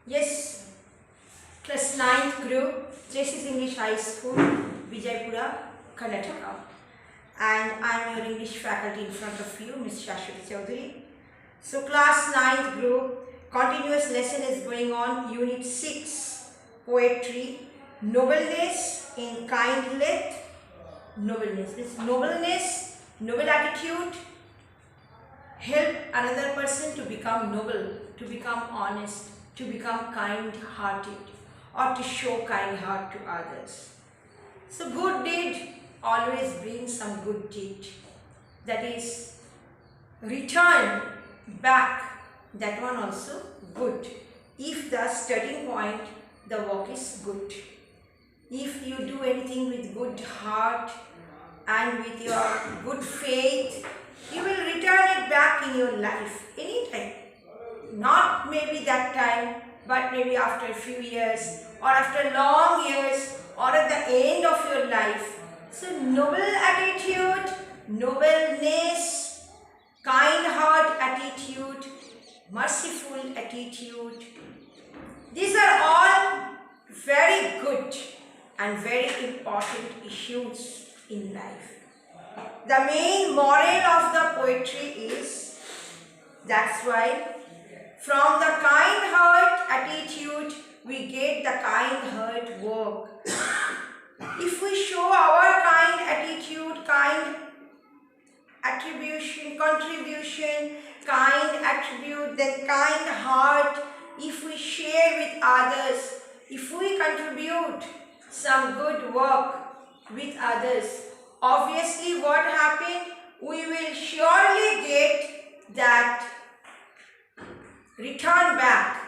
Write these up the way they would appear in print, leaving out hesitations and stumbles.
Yes, class 9th group, JC's English High School, Vijaypura, Karnataka. And I am your English faculty in front of you, Ms. Shashwati Chaudhary. So class 9th group, continuous lesson is going on, Unit 6, Poetry, Nobleness in Kindlet. Nobleness means nobleness, noble attitude, help another person to become noble, to become honest, to become kind-hearted, or to show kind heart to others. So good deed always brings some good deed. That is, return back, that one also good. If the starting point, the work is good. If you do anything with good heart and with your good faith, you will return it back in your life anytime. Not maybe that time, but maybe after a few years or after long years or at the end of your life. So noble attitude, nobleness, kind heart attitude, merciful attitude. These are all very good and very important issues in life. The main moral of the poetry is, that's why from the kind heart attitude we get the kind heart work. If we show our kind attitude, kind contribution, kind attribute, then kind heart, if we share with others, if we contribute some good work with others, obviously what happened? We will surely get that return back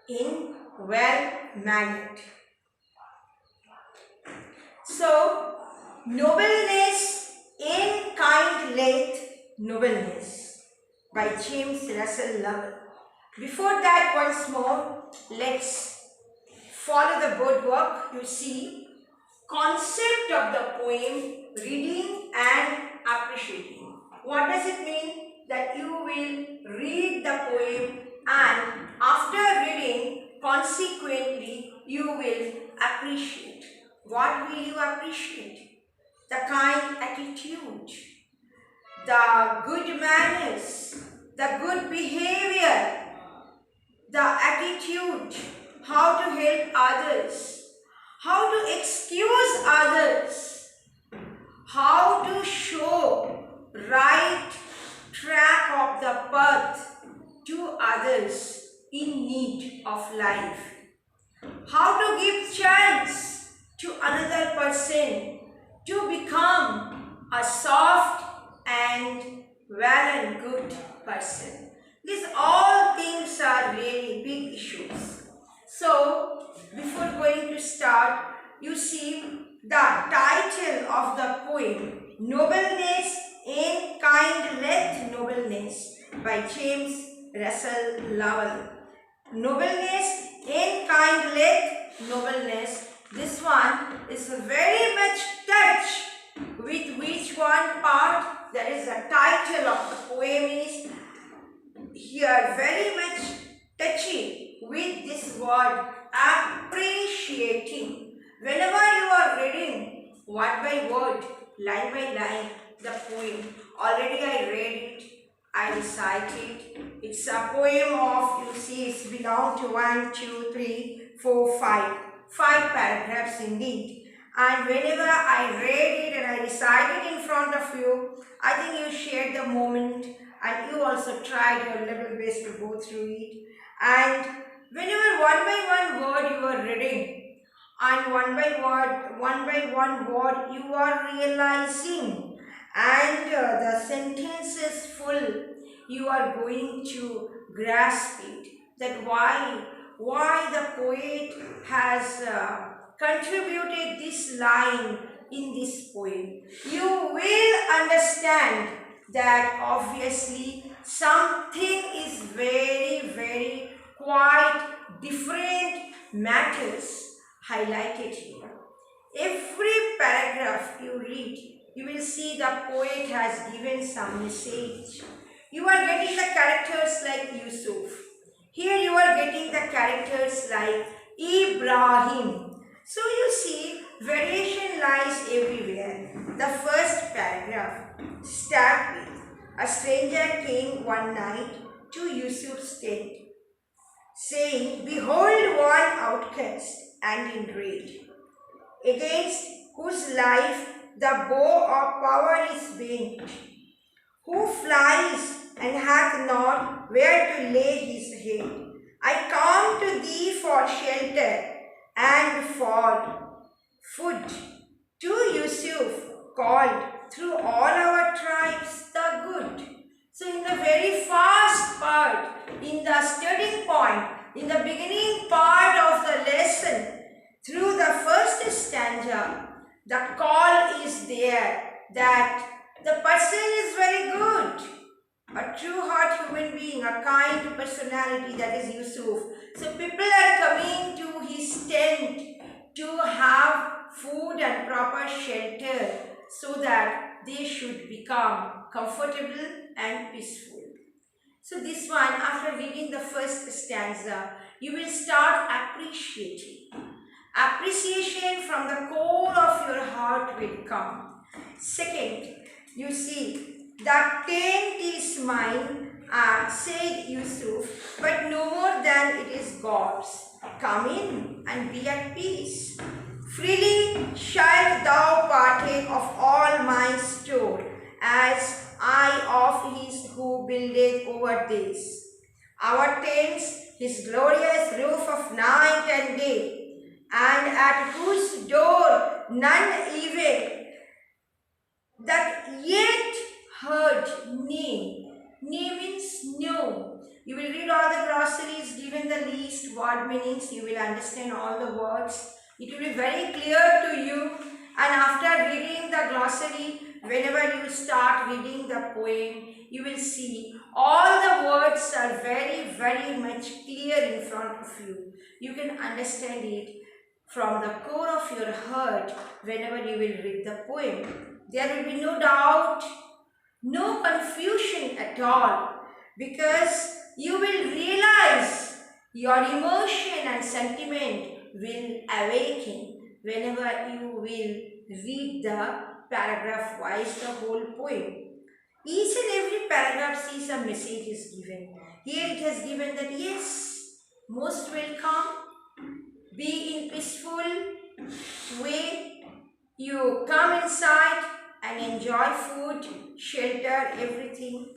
in well mannered. So, nobleness in kindlet, nobleness by James Russell Lowell. Before that, once more, let's follow the boardwork. You see, concept of the poem, reading and appreciating. What does it mean? That you will read the poem and after reading, consequently, you will appreciate. What will you appreciate? The kind attitude, the good manners, the good behavior, the attitude, how to help others, how to excuse others, how to show right track of the path to others in need of life, how to give chance to another person to become a soft and well and good person. These all things are really big issues. So, before going to start, you see the title of the poem, Nobleness in Kindlet Nobleness by James Russell Lowell. Nobleness in kindlet nobleness. This one is very much touch with which one part, that is the title of the poem is here very much touchy with this word appreciating. Whenever you are reading word by word, line by line, the poem, already I read it, I recited. It's a poem of, you see, it's belong to 1, 2, 3, 4, 5. 5 paragraphs indeed. And whenever I read it and I recited in front of you, I think you shared the moment and you also tried your level best to go through it. And whenever one by one word you are reading and one by one word you are realizing, and the sentence is full, you are going to grasp it, that why the poet has contributed this line in this poem. You will understand that obviously something is very quite different matters highlighted here. Every paragraph you read, you will see the poet has given some message. You are getting the characters like Yusuf. Here you are getting the characters like Ibrahim. So you see, variation lies everywhere. The first paragraph start with, a stranger came one night to Yusuf's tent, saying, behold one outcast and in rage, against whose life the bow of power is bent, who flies and hath not where to lay his head. I come to thee for shelter and for food. To Yusuf called through all our tribes the good. So in the very first part, in the starting point, in the beginning part of the lesson, through the first stanza, the call is there that the person is very good, a true heart human being, a kind personality, that is Yusuf. So people are coming to his tent to have food and proper shelter so that they should become comfortable and peaceful. So this one, after reading the first stanza, you will start appreciating. Appreciation from the core of your heart will come. Second, you see, the tent is mine, said Yusuf, but no more than it is God's. Come in and be at peace. Freely shalt thou partake of all my store, as I of his who buildeth over this. Our tents, his glorious roof of night and day, and at whose door none even that yet heard name. Name means no. You will read all the glossaries, given the least word meanings, you will understand all the words. It will be very clear to you, and after reading the glossary, whenever you start reading the poem, you will see all the words are very much clear in front of you. You can understand it from the core of your heart whenever you will read the poem. There will be no doubt, no confusion at all, because you will realize your emotion and sentiment will awaken whenever you will read the paragraph wise the whole poem. Each and every paragraph sees a message is given. Here it has given that yes, most welcome, be in peaceful way, you come inside and enjoy food, shelter, everything.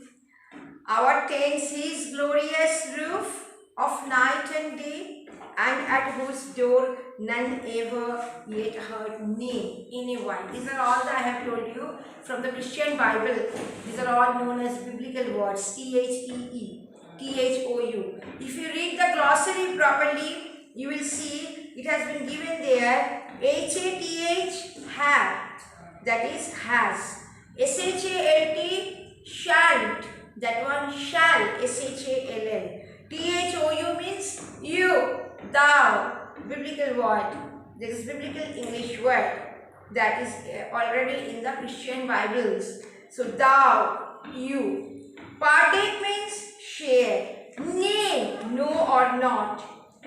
Our tents his glorious roof of night and day, and at whose door none ever yet heard name, anyone. These are all that I have told you from the Christian Bible. These are all known as biblical words, T-H-E-E, T-H-O-U. If you read the glossary properly, you will see it has been given there, H-A-T-H, have, that is has. S-H-A-L-T, shalt, that one shall, S-H-A-L-L. T-H-O-U means you, thou, biblical word. This is biblical English word that is already in the Christian Bibles. So thou, you. Partake means share. Name, no or not.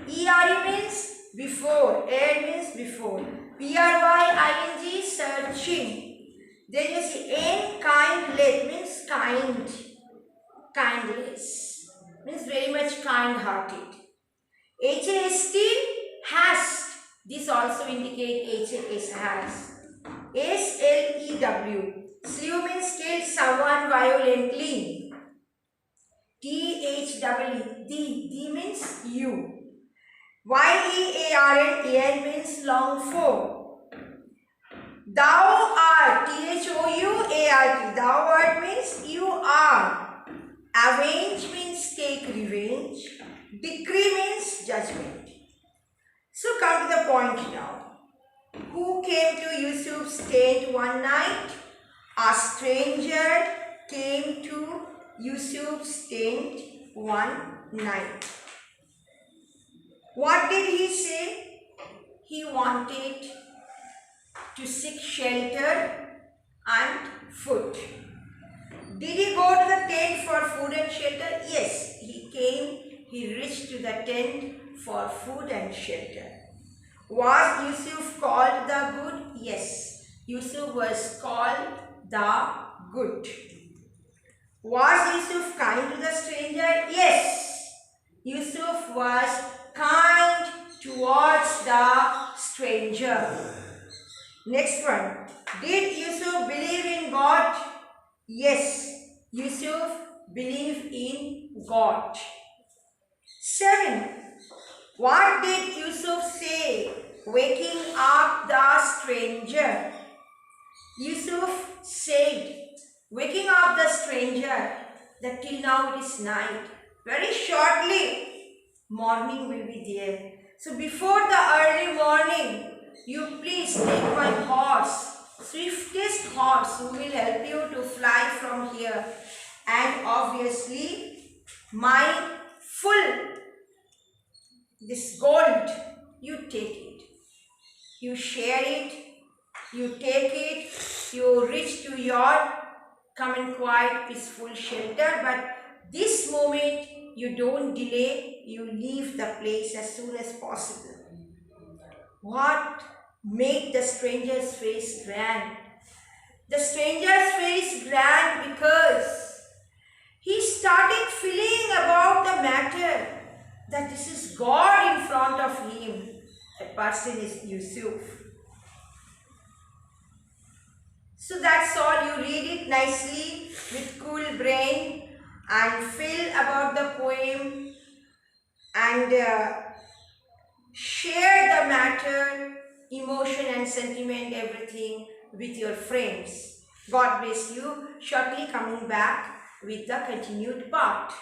E-R-E means before. A means before. P-R-Y-I-N-G, searching. Then you see N, kindlet means kind. Kindless means very much kind-hearted. H-A-S-T, hast. This also indicates H-A-S, has. S-L-E-W, slew means killed someone violently. T-H-W-E, D means you. Y-E-A-R-N, means long for. Thou art, T-H-O-U-A-R-T, thou art means you are. Avenge means take revenge. Decree means judgment. So come to the point now. Who came to Yusuf's tent one night? A stranger came to Yusuf's tent one night. What did he say? He wanted to seek shelter and food. Did he go to the tent for food and shelter? Yes, he came he reached to the tent for food and shelter. Was Yusuf called the good? Yes, Yusuf was called the good. Was Yusuf kind to the stranger? Yes, Yusuf was kind towards the stranger. Next one. Did Yusuf believe in God? Yes, Yusuf believed in God. 7. What did Yusuf say waking up the stranger? Yusuf said, waking up the stranger, that till now it is night. Very shortly, morning will be there. So before the early morning, you please take my horse, swiftest horse who will help you to fly from here. And obviously, my full, this gold, you take it. You share it, you take it, you reach to your come and quiet, peaceful shelter. But this moment, you don't delay, you leave the place as soon as possible. What made the stranger's face grand? The stranger's face grand because he started feeling about the matter that this is God in front of him. That person is Yusuf. So that's all. You read it nicely with cool brain and feel about the poem and share the matter, emotion and sentiment, everything with your friends. God bless you. Shortly coming back with the continued part.